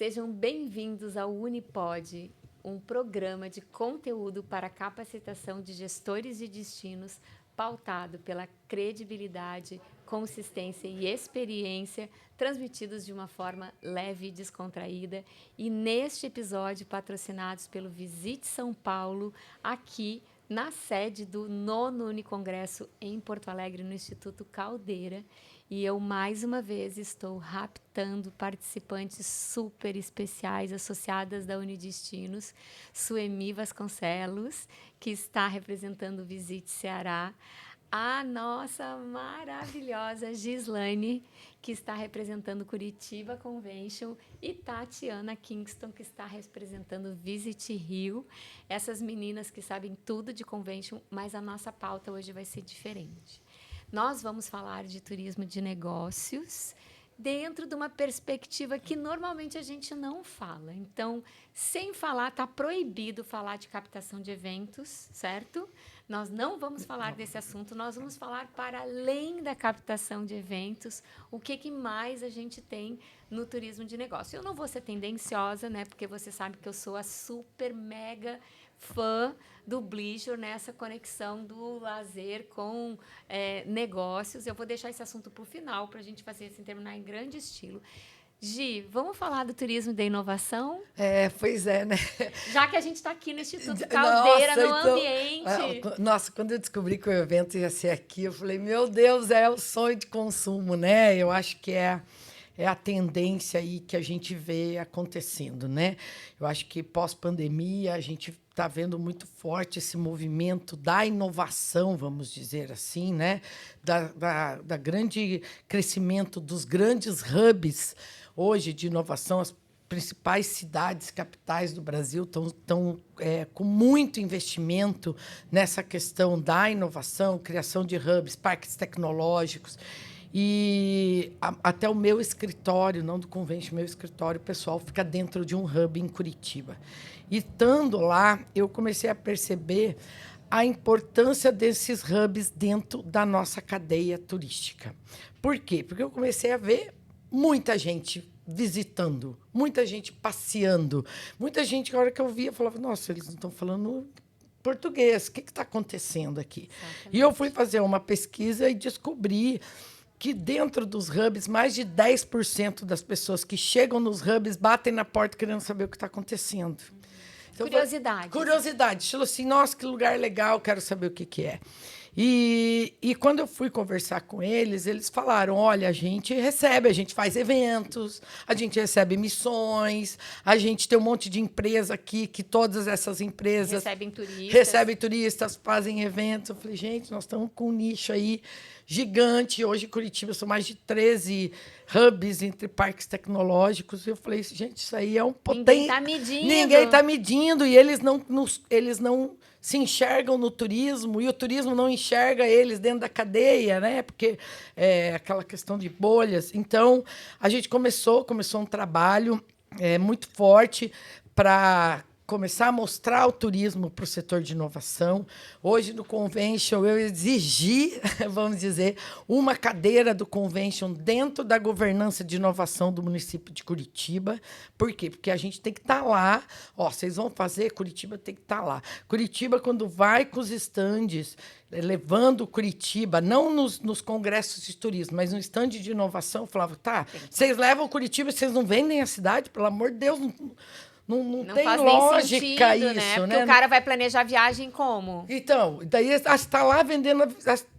Sejam bem-vindos ao Unipod, um programa de conteúdo para capacitação de gestores de destinos pautado pela credibilidade, consistência e experiência, transmitidos de uma forma leve e descontraída. E neste episódio, patrocinados pelo Visite São Paulo, aqui na sede do 9º Unicongresso em Porto Alegre, no Instituto Caldeira. E eu, mais uma vez, estou raptando participantes super especiais associadas da Unidestinos, Suemi Vasconcelos, que está representando o Visite Ceará, a nossa maravilhosa Gislaine, que está representando Curitiba Convention, e Tatiana Kingston, que está representando Visit Rio. Essas meninas que sabem tudo de convention, mas a nossa pauta hoje vai ser diferente. Nós vamos falar de turismo de negócios dentro de uma perspectiva que normalmente a gente não fala. Então, sem falar, está proibido falar de captação de eventos, certo? Nós não vamos falar desse assunto, nós vamos falar para além da captação de eventos, o que mais a gente tem no turismo de negócio. Eu não vou ser tendenciosa, né? Porque você sabe que eu sou a super mega fã do Bleisure, nessa conexão do lazer com negócios. Eu vou deixar esse assunto para o final, para a gente fazer assim, terminar em grande estilo. Gi, vamos falar do turismo da inovação? Pois é, né? Já que a gente está aqui no Instituto Caldeira, no então, ambiente. Nossa, quando eu descobri que o evento ia ser aqui, eu falei, meu Deus, é o sonho de consumo, né? Eu acho que é a tendência aí que a gente vê acontecendo, né? Eu acho que pós-pandemia a gente está vendo muito forte esse movimento da inovação, vamos dizer assim, né? Da grande crescimento dos grandes hubs hoje de inovação. As principais cidades, capitais do Brasil estão com muito investimento nessa questão da inovação, criação de hubs, parques tecnológicos. E até o meu escritório, não do convention, meu escritório pessoal fica dentro de um hub em Curitiba. E estando lá, eu comecei a perceber a importância desses hubs dentro da nossa cadeia turística. Por quê? Porque eu comecei a ver muita gente visitando, muita gente passeando, muita gente, na hora que eu via, falava, nossa, eles não estão falando português, o que está acontecendo aqui? Exatamente. E eu fui fazer uma pesquisa e descobri que dentro dos hubs, mais de 10% das pessoas que chegam nos hubs batem na porta querendo saber o que está acontecendo. Então, curiosidade. Curiosidade. Estilo assim, nossa, que lugar legal, quero saber o que é. E quando eu fui conversar com eles, eles falaram, olha, a gente faz eventos, a gente recebe missões, a gente tem um monte de empresa aqui, que todas essas empresas recebem turistas, fazem eventos. Eu falei, gente, nós estamos com um nicho aí gigante. Hoje, em Curitiba, são mais de 13 hubs entre parques tecnológicos. Eu falei, gente, isso aí é um Ninguém está medindo. Ninguém está medindo, e eles não se enxergam no turismo, e o turismo não enxerga eles dentro da cadeia, né? Porque é aquela questão de bolhas. Então, a gente começou um trabalho muito forte para começar a mostrar o turismo para o setor de inovação. Hoje, no Convention, eu exigi, vamos dizer, uma cadeira do Convention dentro da governança de inovação do município de Curitiba. Por quê? Porque a gente tem que estar lá. Vocês vão fazer, Curitiba tem que estar lá. Curitiba, quando vai com os estandes, levando Curitiba, não nos congressos de turismo, mas no estande de inovação, falava, vocês levam Curitiba, vocês não vendem a cidade, pelo amor de Deus, não tem faz lógica sentido, isso, né? Porque né? o cara vai planejar a viagem como? Então, daí está lá vendendo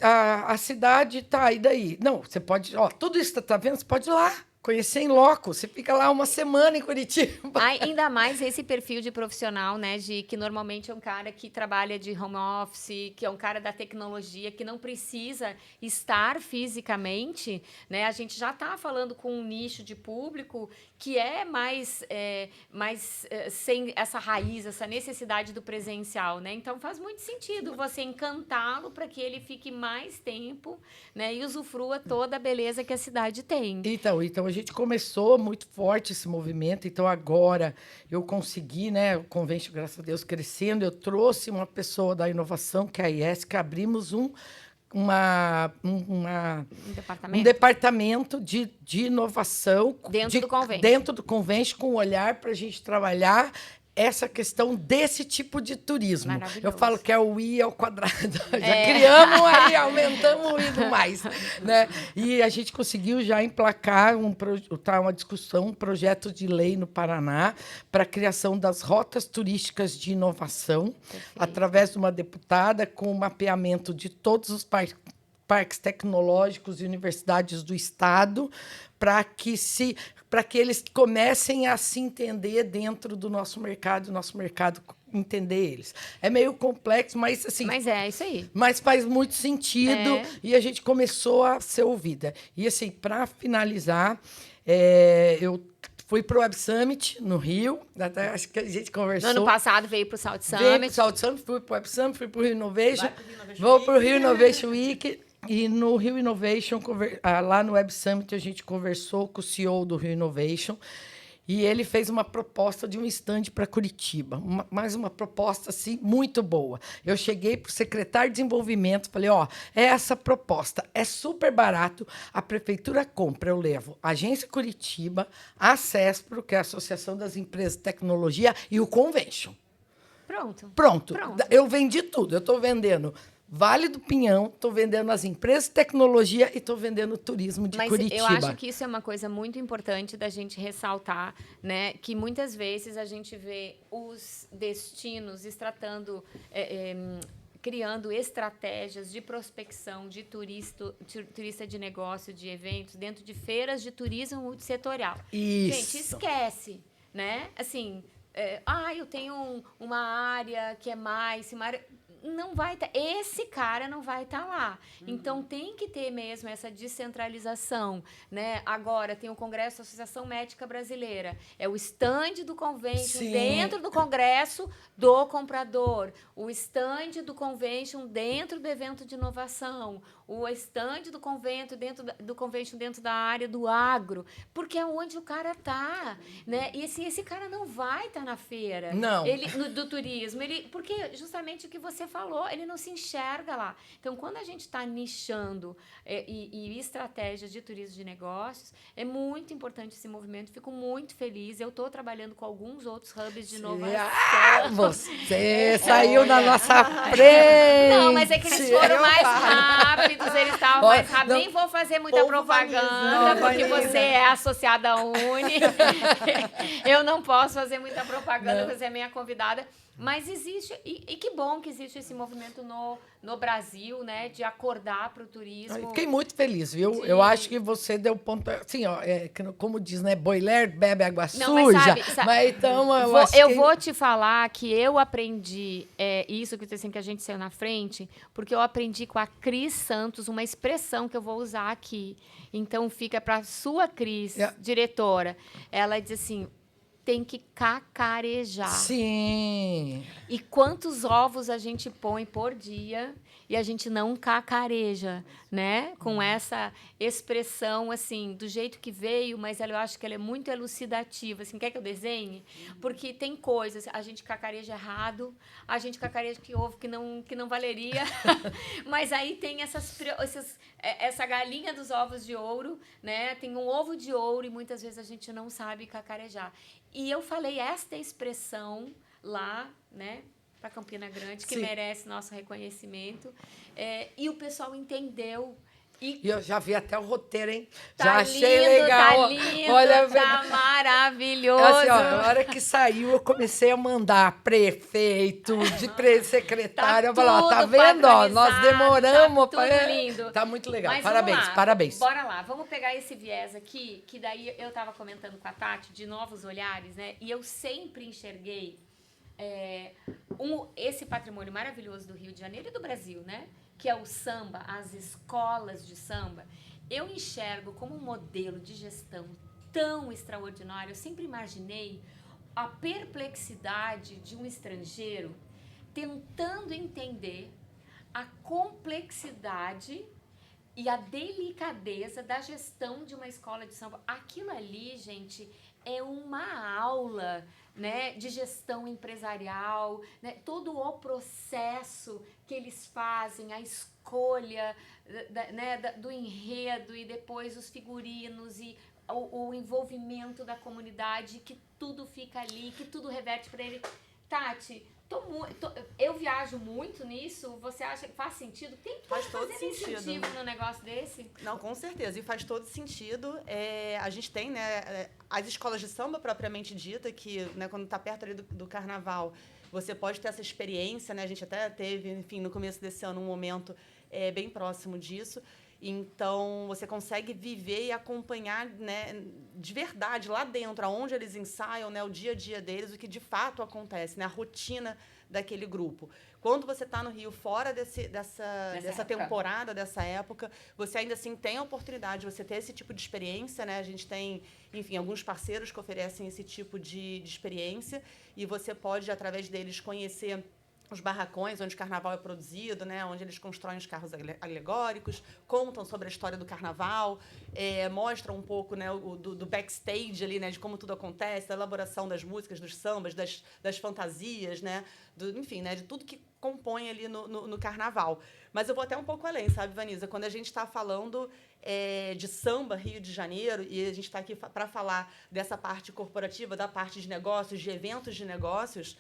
a cidade, e daí? Não, você pode, tudo isso está vendo? Você pode ir lá conhecer em loco. Você fica lá uma semana em Curitiba. Ainda mais esse perfil de profissional, né, que normalmente é um cara que trabalha de home office, que é um cara da tecnologia, que não precisa estar fisicamente, né? A gente já está falando com um nicho de público que é mais sem essa raiz, essa necessidade do presencial, né? Então faz muito sentido você encantá-lo para que ele fique mais tempo, né, e usufrua toda a beleza que a cidade tem. Então a gente começou muito forte esse movimento. Então agora eu consegui, né, o Convention, graças a Deus, crescendo. Eu trouxe uma pessoa da inovação, que é a IES, que abrimos um um departamento de inovação dentro do convênio, com um olhar para a gente trabalhar essa questão desse tipo de turismo. Eu falo que é o I ao quadrado. Já criamos aí, aumentamos o I do mais. Né? E a gente conseguiu já emplacar uma discussão, um projeto de lei no Paraná para a criação das rotas turísticas de inovação, através de uma deputada com o mapeamento de todos os parques tecnológicos e universidades do Estado, para que eles comecem a se entender dentro do nosso mercado entender eles. É meio complexo, mas assim... Mas é isso aí. Mas faz muito sentido e a gente começou a ser ouvida. E assim, para finalizar, eu fui para o Web Summit no Rio, até acho que a gente conversou. No ano passado veio para o South Summit. Veio para o South Summit, fui para o Web Summit, fui para o Rio Innovation. Vou para o Rio Innovation Week. E no Rio Innovation, lá no Web Summit, a gente conversou com o CEO do Rio Innovation e ele fez uma proposta de um stand para Curitiba, mais uma proposta assim, muito boa. Eu cheguei para o secretário de desenvolvimento, falei, essa proposta é super barato, a prefeitura compra, eu levo a Agência Curitiba, a CESPRO, que é a Associação das Empresas de Tecnologia, e o Convention. Pronto. Eu vendi tudo, eu estou vendendo Vale do Pinhão, estou vendendo as empresas de tecnologia e estou vendendo o turismo de Curitiba. Mas eu acho que isso é uma coisa muito importante da gente ressaltar, né? Que muitas vezes a gente vê os destinos criando estratégias de prospecção de turista de negócio, de eventos, dentro de feiras de turismo multissetorial. Isso. Gente, esquece, né? Assim, eu tenho uma área que é mais... Não vai estar, esse cara não vai estar lá. Então, tem que ter mesmo essa descentralização, né? Agora, tem o Congresso da Associação Médica Brasileira. É o stand do convention dentro do Congresso do comprador. O stand do convention dentro do evento de inovação. O stand do convention dentro da área do agro. Porque é onde o cara está, né? E assim, esse cara não vai estar na feira. Não. Do turismo. Porque justamente o que você falou, ele não se enxerga lá. Então, quando a gente está nichando e estratégias de turismo de negócios, é muito importante esse movimento. Fico muito feliz. Eu estou trabalhando com alguns outros hubs de inovação. Você saiu na nossa frente. Não, mas é que eles foram mais rápidos, eles estavam mais rápidos. Nem vou fazer muita propaganda, porque você é associada à Uni. Eu não posso fazer muita propaganda, porque você é minha convidada. Mas existe, e que bom que existe esse movimento no Brasil, né, de acordar para o turismo. Fiquei muito feliz, viu? Eu acho que você deu ponto, assim, como diz, né, boiler bebe água suja. Mas então, eu vou te falar que eu aprendi isso que assim, que a gente saiu na frente, porque eu aprendi com a Cris Santos uma expressão que eu vou usar aqui. Então, fica para a sua Cris, diretora. Ela diz assim: tem que cacarejar. Sim. E quantos ovos a gente põe por dia e a gente não cacareja, né? Com essa expressão, assim, do jeito que veio, mas eu acho que ela é muito elucidativa. Assim, quer que eu desenhe? Porque tem coisas, a gente cacareja errado, a gente cacareja que ovo que não valeria, mas aí tem essa galinha dos ovos de ouro, né? Tem um ovo de ouro e muitas vezes a gente não sabe cacarejar. E eu falei esta expressão lá, né, para Campina Grande, que merece nosso reconhecimento. E o pessoal entendeu. E eu já vi até o roteiro, hein? Já achei legal. Tá lindo, olha, tá maravilhoso. Assim, na hora que saiu, eu comecei a mandar prefeito, secretário. Eu falei, tá vendo? Nós demoramos. Tá tudo lindo. Tá muito legal. Mas parabéns. Bora lá, vamos pegar esse viés aqui, que daí eu tava comentando com a Tati, de novos olhares, né? E eu sempre enxerguei esse patrimônio maravilhoso do Rio de Janeiro e do Brasil, né? Que é o samba, as escolas de samba. Eu enxergo como um modelo de gestão tão extraordinário. Eu sempre imaginei a perplexidade de um estrangeiro tentando entender a complexidade e a delicadeza da gestão de uma escola de samba. Aquilo ali, gente, é uma aula, né, de gestão empresarial, né, todo o processo que eles fazem, a escolha do enredo e depois os figurinos e o envolvimento da comunidade, que tudo fica ali, que tudo reverte para ele. Tati, eu viajo muito nisso, você acha que faz sentido? Tem faz todo sentido. Incentivo no negócio desse? Não, com certeza, e faz todo sentido. A gente tem, né, as escolas de samba propriamente dita, que, né, quando está perto ali do carnaval, você pode ter essa experiência, né? A gente até teve, enfim, no começo desse ano, um momento bem próximo disso. Então, você consegue viver e acompanhar, né, de verdade, lá dentro, aonde eles ensaiam, né, o dia a dia deles, o que de fato acontece, né, a rotina daquele grupo. Quando você está no Rio, fora dessa temporada, dessa época, você ainda assim tem a oportunidade de você ter esse tipo de experiência, né? A gente tem, enfim, alguns parceiros que oferecem esse tipo de experiência e você pode, através deles, conhecer os barracões onde o carnaval é produzido, né, onde eles constroem os carros alegóricos, contam sobre a história do carnaval, mostram um pouco, né, do backstage ali, né, de como tudo acontece, da elaboração das músicas, dos sambas, das fantasias, né, enfim, né, de tudo que compõe ali no carnaval. Mas eu vou até um pouco além, sabe, Vanisa? Quando a gente está falando de samba Rio de Janeiro, e a gente está aqui para falar dessa parte corporativa, da parte de negócios, de eventos de negócios,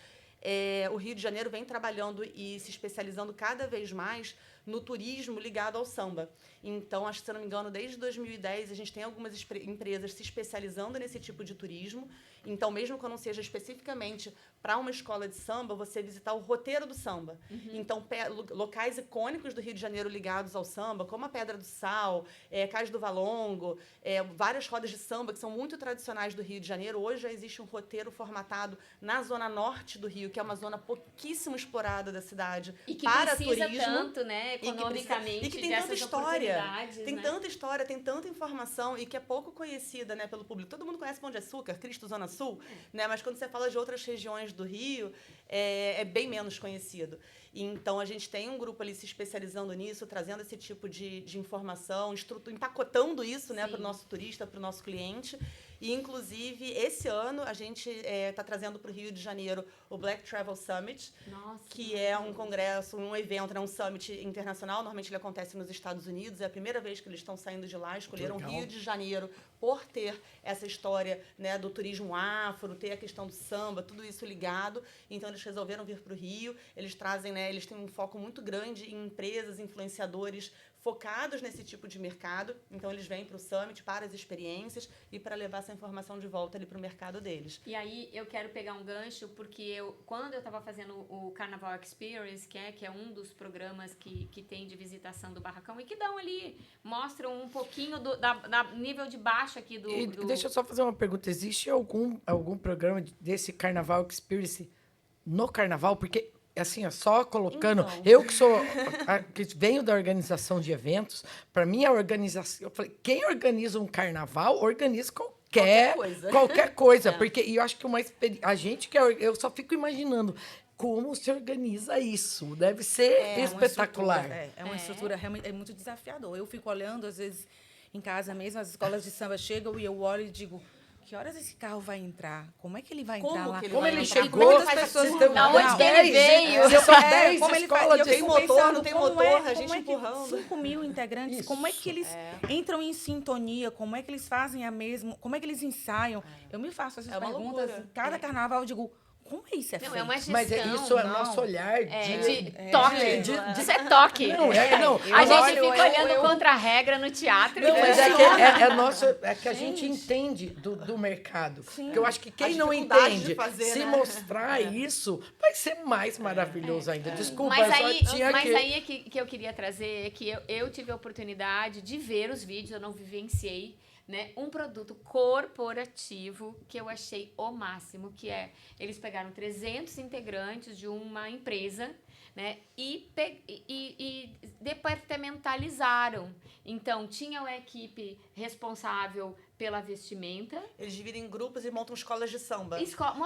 o Rio de Janeiro vem trabalhando e se especializando cada vez mais no turismo ligado ao samba. Então, acho que, se não me engano, desde 2010, a gente tem algumas empresas se especializando nesse tipo de turismo. Então, mesmo que não seja especificamente para uma escola de samba, você visitar o roteiro do samba. Uhum. Então, locais icônicos do Rio de Janeiro ligados ao samba, como a Pedra do Sal, Cais do Valongo, várias rodas de samba que são muito tradicionais do Rio de Janeiro. Hoje já existe um roteiro formatado na zona norte do Rio, que é uma zona pouquíssimo explorada da cidade, e que para precisa turismo. Tanto, né, economicamente, e que tem tanta história, tem tanta história, tem tanta informação e que é pouco conhecida, né, pelo público. Todo mundo conhece Pão de Açúcar, Cristo Zona Sul, né, mas quando você fala de outras regiões do Rio, é bem menos conhecido. Então, a gente tem um grupo ali se especializando nisso, trazendo esse tipo de informação, empacotando isso, né, para o nosso turista, para o nosso cliente. E, inclusive, esse ano, a gente está trazendo para o Rio de Janeiro o Black Travel Summit, que é um congresso, um evento, né, um summit internacional. Normalmente, ele acontece nos Estados Unidos. É a primeira vez que eles estão saindo de lá. Escolheram o Rio de Janeiro por ter essa história, né, do turismo afro, ter a questão do samba, tudo isso ligado. Então, eles resolveram vir para o Rio. Eles trazem, né, eles têm um foco muito grande em empresas, influenciadores focados nesse tipo de mercado. Então, eles vêm para o Summit para as experiências e para levar essa informação de volta ali para o mercado deles. E aí, eu quero pegar um gancho, porque quando eu estava fazendo o Carnaval Experience, que é um dos programas que tem de visitação do barracão, e que dão ali, mostram um pouquinho da nível de baixo aqui do... Deixa eu só fazer uma pergunta. Existe algum programa desse Carnaval Experience no Carnaval? Porque... assim, só colocando, então, eu que venho da organização de eventos, para mim a organização, eu falei, quem organiza um carnaval, organiza qualquer coisa, porque eu acho que a gente eu só fico imaginando como se organiza isso, deve ser espetacular. Uma estrutura realmente, é muito desafiador. Eu fico olhando, às vezes, em casa mesmo, as escolas de samba chegam e eu olho e digo... que horas esse carro vai entrar? Como é que ele vai entrar lá? Como ele chegou? Quantas pessoas da onde que ele veio? São 10 escolas. Tem motor, não tem motor, a gente empurrando. 5 mil integrantes, isso. Como é que eles entram em sintonia? Como é que eles fazem como é que eles ensaiam? Eu me faço essas perguntas. Cada carnaval eu digo... como é isso? Não, é uma gestão. Mas isso é nosso olhar de toque. Isso é toque. Não. A gente fica olhando contra a regra no teatro. Não, mas é que a gente entende do mercado. Porque eu acho que quem não entende, se mostrar isso, vai ser mais maravilhoso ainda. Desculpa, mas aí é que eu queria trazer, é que eu tive a oportunidade de ver os vídeos, eu não vivenciei, né, um produto corporativo que eu achei o máximo, que eles pegaram 300 integrantes de uma empresa, né, e departamentalizaram. Então, tinha a equipe responsável pela vestimenta. Eles dividem em grupos e montam escolas de samba.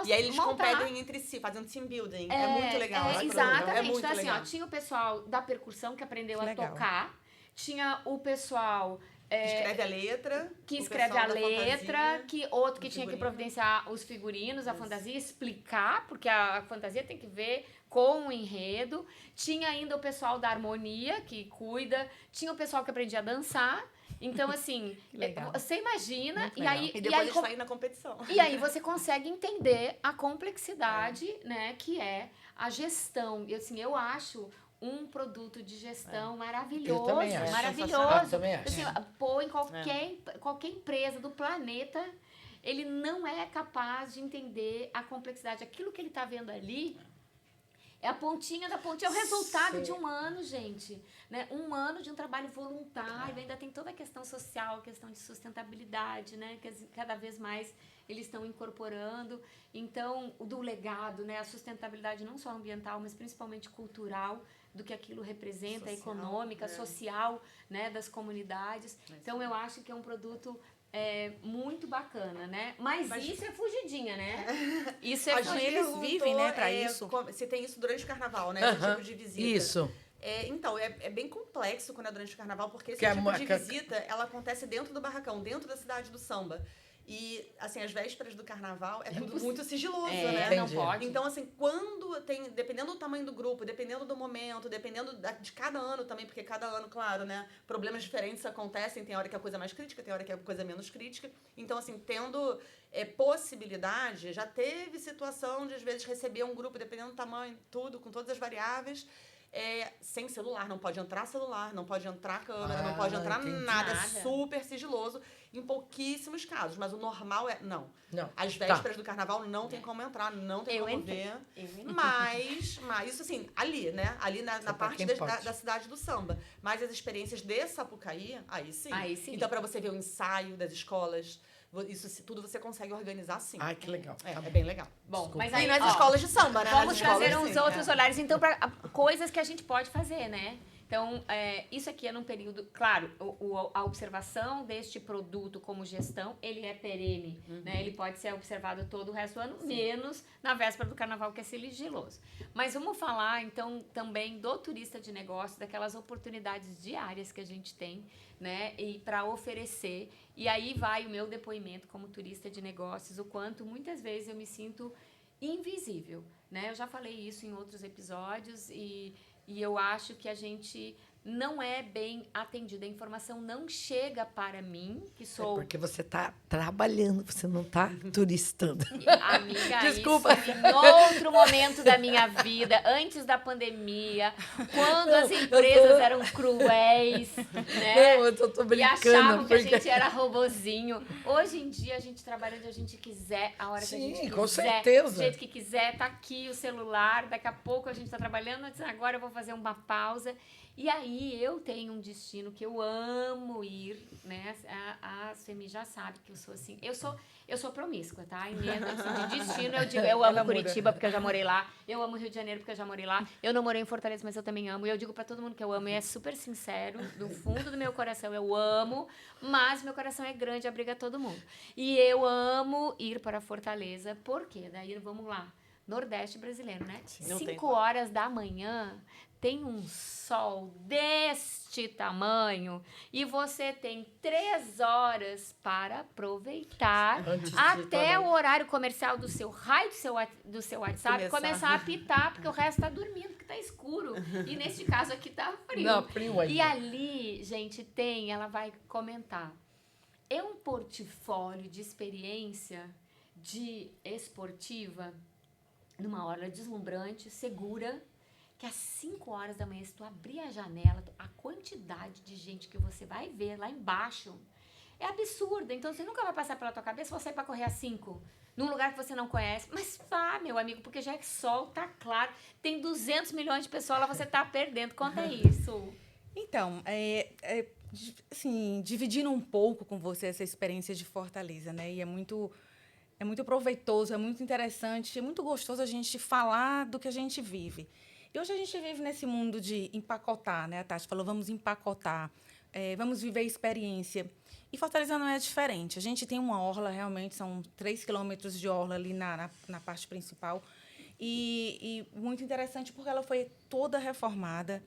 E aí eles competem entre si, fazendo team building. É muito legal. Exatamente. Então, assim, tinha o pessoal da percussão que aprendeu a tocar. Tinha o pessoal escreve a letra. Que escreve a letra, que outro que tinha que providenciar os figurinos, a fantasia, explicar, porque a fantasia tem que ver com o enredo. Tinha ainda o pessoal da harmonia, que cuida. Tinha o pessoal que aprendia a dançar. Então, assim, você imagina... E depois eles saem na competição. E aí você consegue entender a complexidade, né, que é a gestão. Eu acho um produto de gestão maravilhoso. Eu também acho. Maravilhoso. Também acho. Assim, pô, em qualquer empresa do planeta, ele não é capaz de entender a complexidade. Aquilo que ele está vendo ali é a pontinha da pontinha, é o resultado de um ano, gente. Né? Um ano de um trabalho voluntário, ainda tem toda a questão social, a questão de sustentabilidade, né? Que cada vez mais eles estão incorporando. Então, o do legado, né? A sustentabilidade não só ambiental, mas principalmente cultural, do que aquilo representa, econômica, social, né? Das comunidades. Então, eu acho que é um produto... muito bacana, né? Mas isso é fugidinha, né? Isso é eles vivem, né, pra isso. Se tem isso durante o carnaval, né? Esse tipo de visita. Isso. Então, é bem complexo quando é durante o carnaval, porque esse tipo de visita, ela acontece dentro do barracão, dentro da cidade do samba. E, assim, as vésperas do carnaval é tudo muito sigiloso, né? Não pode. Então, assim, quando tem... Dependendo do tamanho do grupo, dependendo do momento, dependendo de cada ano também, porque cada ano, claro, né? Problemas diferentes acontecem. Tem hora que é a coisa mais crítica, tem hora que é a coisa menos crítica. Então, assim, tendo possibilidade, já teve situação de, às vezes, receber um grupo, dependendo do tamanho, tudo, com todas as variáveis... sem celular, não pode entrar celular, não pode entrar câmera, não pode entrar nada. É super sigiloso em pouquíssimos casos, mas o normal é não. As vésperas do carnaval não tem como entrar, não tem como ver. Mas isso assim, ali, né? Ali na parte da cidade do samba. Mas as experiências de Sapucaí, aí sim. Então, para você ver o ensaio das escolas, isso tudo você consegue organizar sim. Ai, que legal. É bem legal. Bom, mas aí nas escolas de samba, né? Vamos trazer uns outros olhares, então, para coisas que a gente pode fazer, né? Então, isso aqui é num período... Claro, a observação deste produto como gestão, ele é perene, né? Ele pode ser observado todo o resto do ano, menos na véspera do carnaval, que é sigiloso. Mas vamos falar, então, também do turista de negócio, daquelas oportunidades diárias que a gente tem, né? E para oferecer. E aí vai o meu depoimento como turista de negócios, o quanto muitas vezes eu me sinto invisível, né? Eu já falei isso em outros episódios e eu acho que a gente não é bem atendida. A informação não chega para mim, que sou... porque você está trabalhando, você não está turistando. Amiga, desculpa. Isso em outro momento da minha vida, antes da pandemia, quando as empresas eram cruéis, né? Não, eu tô brincando. E achavam que a gente era robozinho. Hoje em dia, a gente trabalha onde a gente quiser, a hora que a gente quiser. Com certeza. Do jeito que quiser, tá aqui o celular, daqui a pouco a gente tá trabalhando, agora eu vou fazer uma pausa. E aí, eu tenho um destino que eu amo ir, né? A Semi já sabe que eu sou assim. Eu sou promíscua, tá? Em medo de destino, eu digo, eu amo Curitiba porque eu já morei lá. Eu amo Rio de Janeiro porque eu já morei lá. Eu não morei em Fortaleza, mas eu também amo. E eu digo pra todo mundo que eu amo. E é super sincero, do fundo do meu coração, eu amo. Mas meu coração é grande, abriga todo mundo. E eu amo ir para Fortaleza. Por quê? Daí, vamos lá. Nordeste brasileiro, né? 5 horas da manhã... Tem um sol deste tamanho e você tem 3 horas para aproveitar até o horário comercial do seu raio, do seu WhatsApp começar a apitar, porque o resto tá dormindo, porque tá escuro. E neste caso aqui tá frio. Não, frio ainda. E ali, gente, ela vai comentar. É um portfólio de experiência de esportiva numa hora deslumbrante, segura, que às 5 horas da manhã, se tu abrir a janela, a quantidade de gente que você vai ver lá embaixo é absurda. Então, você nunca vai passar pela tua cabeça, você sair para correr às 5, num lugar que você não conhece. Mas vá, meu amigo, porque já é sol, tá claro. Tem 200 milhões de pessoas lá, você tá perdendo. Conta isso. Então, assim, dividindo um pouco com você essa experiência de Fortaleza, né? E é muito proveitoso, é muito interessante, é muito gostoso a gente falar do que a gente vive. E hoje a gente vive nesse mundo de empacotar, né? A Tati falou, vamos empacotar, vamos viver a experiência. E Fortaleza não é diferente. A gente tem uma orla, realmente, são 3 quilômetros de orla ali na parte principal. E muito interessante porque ela foi toda reformada.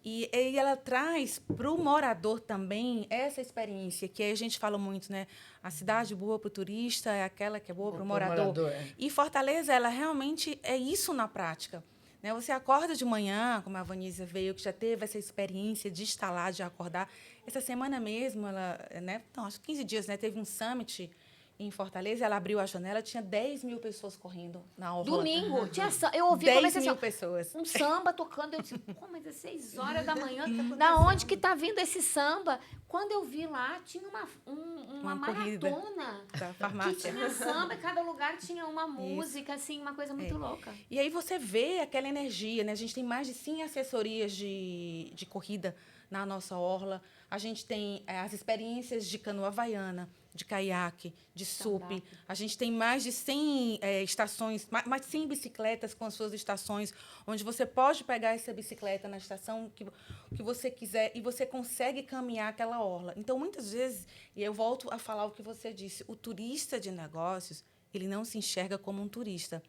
E ela traz para o morador também essa experiência, que aí a gente fala muito, né? A cidade boa para o turista é aquela que é boa para o morador. E Fortaleza, ela realmente é isso na prática. Né? Você acorda de manhã, como a Vanísia veio, que já teve essa experiência de estar lá, de acordar. Essa semana mesmo, ela, né? Então, acho que 15 dias, né? Teve um summit em Fortaleza, ela abriu a janela, tinha 10 mil pessoas correndo na orla. Domingo, eu ouvi 10 mil pessoas. Um samba tocando. Eu disse, pô, mas é 6 horas da manhã. Da onde que tá vindo esse samba? Quando eu vi lá, tinha uma maratona da farmácia. Que tinha samba, cada lugar tinha uma música, assim, uma coisa muito louca. E aí você vê aquela energia, né? A gente tem mais de 100 assessorias de corrida na nossa orla. A gente tem as experiências de canoa havaiana, de caiaque, de SUP. A gente tem mais de 100 estações, mais de 100 bicicletas com as suas estações, onde você pode pegar essa bicicleta na estação que você quiser e você consegue caminhar aquela orla. Então, muitas vezes, e eu volto a falar o que você disse, o turista de negócios, ele não se enxerga como um turista.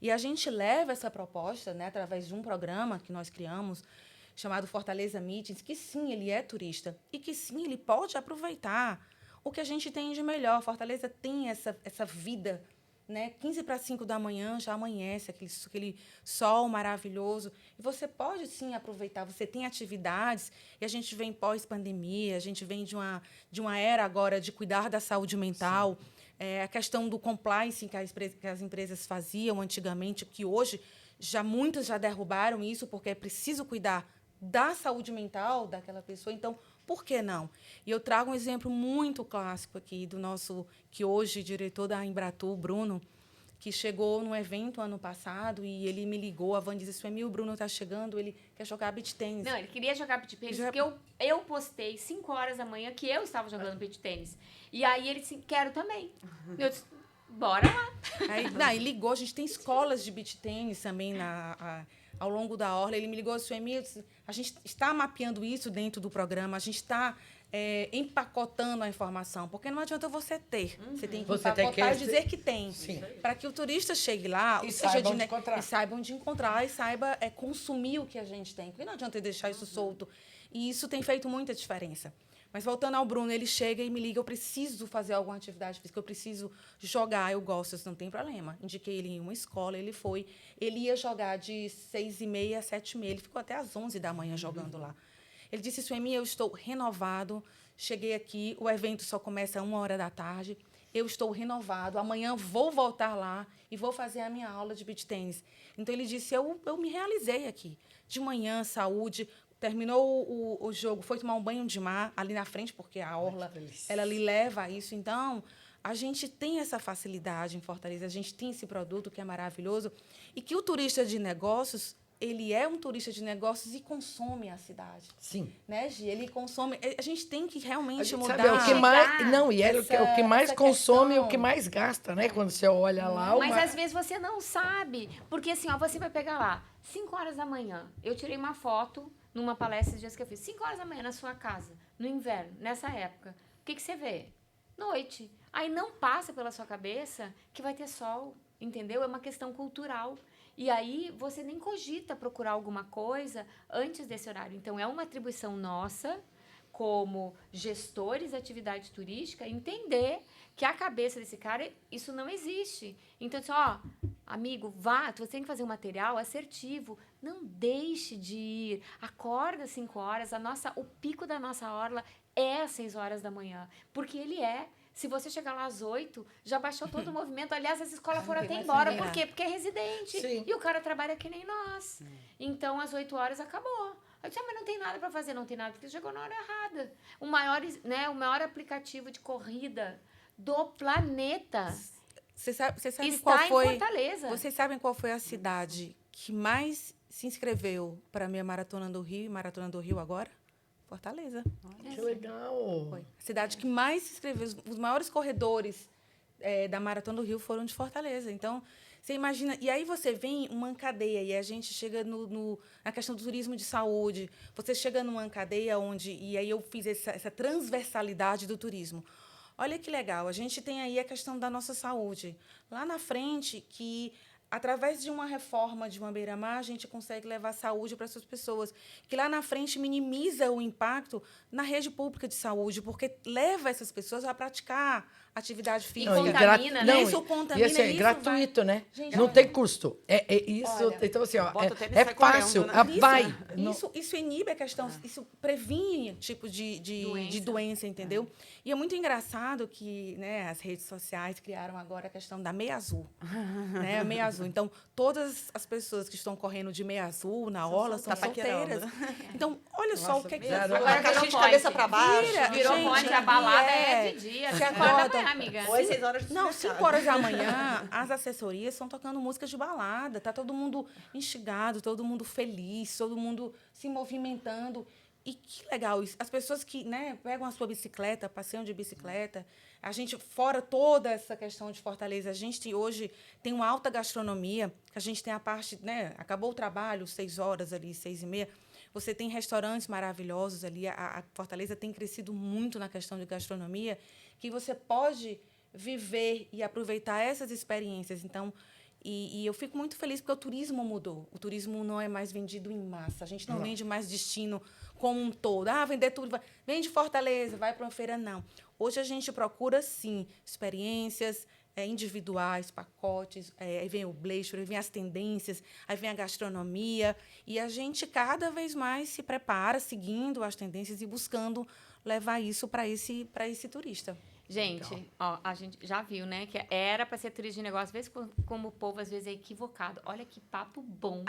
E a gente leva essa proposta, né, através de um programa que nós criamos, chamado Fortaleza Meetings, que sim, ele é turista e que sim, ele pode aproveitar o que a gente tem de melhor. Fortaleza tem essa vida, né? 15 para 5 da manhã já amanhece, aquele sol maravilhoso. E você pode, sim, aproveitar. Você tem atividades, e a gente vem pós-pandemia, a gente vem de uma era agora de cuidar da saúde mental. A questão do compliance que as empresas faziam antigamente, que hoje muitos já derrubaram isso, porque é preciso cuidar da saúde mental daquela pessoa. Então, por que não? E eu trago um exemplo muito clássico aqui do nosso, que hoje, diretor da Embratur, Bruno, que chegou num evento ano passado e ele me ligou, a Van disse, Suemi, o Bruno está chegando, ele quer jogar beach tênis. Não, ele queria jogar beach tênis, porque eu postei 5 horas da manhã que eu estava jogando beach tênis. E aí ele disse, quero também. Eu disse, bora lá. Aí ligou, a gente tem escolas de beach tênis também ao longo da orla. Ele me ligou, Suemi, a gente está mapeando isso dentro do programa, a gente está empacotando a informação, porque não adianta você ter. Você tem que empacotar e dizer que tem. Para que o turista chegue lá e saiba onde encontrar e saiba consumir o que a gente tem. Porque não adianta deixar isso solto. E isso tem feito muita diferença. Mas voltando ao Bruno, ele chega e me liga, eu preciso fazer alguma atividade física, eu preciso jogar, eu gosto, isso não tem problema. Indiquei ele em uma escola, ele foi. Ele ia jogar de 6h30 às 7h30, ele ficou até às 11 da manhã jogando lá. Ele disse, Suemi, eu estou renovado, cheguei aqui, o evento só começa às 1h da tarde, eu estou renovado, amanhã vou voltar lá e vou fazer a minha aula de beach tênis. Então, ele disse, eu me realizei aqui. De manhã, saúde. Terminou o jogo, foi tomar um banho de mar ali na frente, porque a orla, ela lhe leva a isso. Então, a gente tem essa facilidade em Fortaleza, a gente tem esse produto que é maravilhoso e que o turista de negócios, ele é um turista de negócios e consome a cidade. Sim. Né, Gi? Ele consome... A gente tem que realmente mudar. Sabe, o que mais, não, e o que mais consome e o que mais gasta, né? Quando você olha lá... Mas às vezes você não sabe, porque assim, ó, você vai pegar lá, 5 horas da manhã, eu tirei uma foto numa palestra de dias que eu fiz, 5 horas da manhã na sua casa, no inverno, nessa época, o que você vê? Noite. Aí não passa pela sua cabeça que vai ter sol, entendeu? É uma questão cultural. E aí você nem cogita procurar alguma coisa antes desse horário. Então, é uma atribuição nossa, como gestores de atividade turística, entender que a cabeça desse cara, isso não existe. Então, assim, ó, amigo, vá, você tem que fazer um material assertivo, não deixe de ir, acorda às 5 horas, o pico da nossa orla é às 6 horas da manhã, porque ele é. Se você chegar lá às 8, já baixou todo o movimento. Aliás, as escolas foram até embora. Por quê? Porque é residente. Sim. E o cara trabalha que nem nós. Então, às 8 horas, acabou. Eu disse, mas não tem nada para fazer. Não tem nada, porque chegou na hora errada. O maior aplicativo de corrida do planeta Você sabe está qual foi, em Fortaleza. Vocês sabem qual foi a cidade que mais se inscreveu para a minha Maratona do Rio e Maratona do Rio agora? Fortaleza. Que legal. Foi. A cidade que mais se inscreveu, os maiores corredores da Maratona do Rio foram de Fortaleza. Então, você imagina... E aí você vem uma cadeia, e a gente chega na questão do turismo de saúde. Você chega numa cadeia onde... E aí eu fiz essa transversalidade do turismo. Olha que legal, a gente tem aí a questão da nossa saúde. Lá na frente, que através de uma reforma de uma beira-mar, a gente consegue levar saúde para essas pessoas, que lá na frente minimiza o impacto na rede pública de saúde, porque leva essas pessoas a praticar atividade física. contamina, né? Isso contamina, e assim, é isso gratuito, né? Gente, Não olha. tem custo. Isso, Olha, então assim, ó, bota o tênis e é sai fácil. correndo, né? Vai. Não- Isso inibe a questão, isso previne tipo de doença, entendeu? E é muito engraçado que, né, as redes sociais criaram agora a questão da meia azul. Né, a meia azul. Então, todas as pessoas que estão correndo de meia azul na orla são tá paquerando. solteiras. Então, olha só Nossa, o que é que zero. Agora a caixinha de cabeça pra baixo. Virou Gente, ponte, a balada é é. de dia. Você 5 horas da acorda- manhã, amiga. Ou às 6 horas do Não, supermercado. 5 horas da manhã, as assessorias estão tocando músicas de balada. Tá todo mundo instigado, todo mundo feliz, todo mundo se movimentando. E que legal isso. As pessoas que, né, pegam a sua bicicleta, passeiam de bicicleta. A gente, fora toda essa questão de Fortaleza, a gente hoje tem uma alta gastronomia, que a gente tem a parte, né, acabou o trabalho, 6 horas ali, 6h30. Você tem restaurantes maravilhosos ali. A Fortaleza tem crescido muito na questão de gastronomia, que você pode viver e aproveitar essas experiências. Então, e eu fico muito feliz porque o turismo mudou. O turismo não é mais vendido em massa. A gente não vende mais destino como um todo. Ah, vender tudo. Vende Fortaleza, vai para uma feira. Não. Hoje a gente procura, sim, experiências individuais, pacotes. Aí vem o Bleischer, aí vem as tendências, aí vem a gastronomia. E a gente cada vez mais se prepara, seguindo as tendências e buscando levar isso para esse turista. Gente, ó, a gente já viu, né, que era para ser turismo de negócio, às vezes como o povo às vezes é equivocado. Olha que papo bom,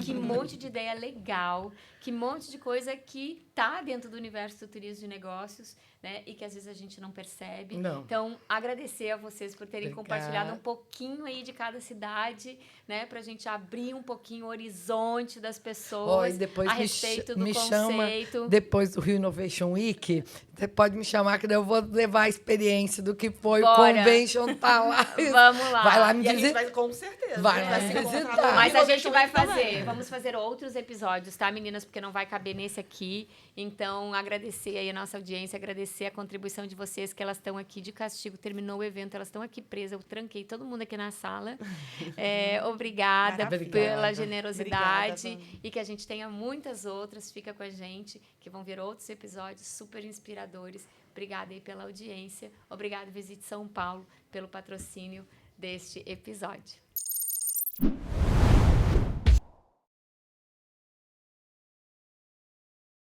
que monte de ideia legal, que monte de coisa que tá dentro do universo do turismo de negócios, né, e que às vezes a gente não percebe. Não. Então, agradecer a vocês por terem Obrigada. compartilhado um pouquinho aí de cada cidade, né, pra gente abrir um pouquinho o horizonte das Ó, pessoas e depois a me respeito do me chama conceito. depois do Rio Innovation Week. Você pode me chamar que daí eu vou levar a experiência do que foi Bora. o Convention tá lá. Vamos lá. Vai lá me E a gente dizer. vai, com certeza. Vai a lá gente vai se visitar. encontrar no Mas a gente Innovation vai Week também. fazer, vamos fazer outros episódios, tá, meninas? Porque não vai caber nesse aqui. Então, agradecer aí a nossa audiência, agradecer a contribuição de vocês, que elas estão aqui de castigo, terminou o evento, elas estão aqui presas, eu tranquei todo mundo aqui na sala. Obrigada Maravilha. pela Obrigada, generosidade Vânia. e que a gente tenha muitas outras. Fica com a gente, que vão vir outros episódios super inspiradores. Obrigada aí pela audiência. Obrigada, Visite São Paulo, pelo patrocínio deste episódio.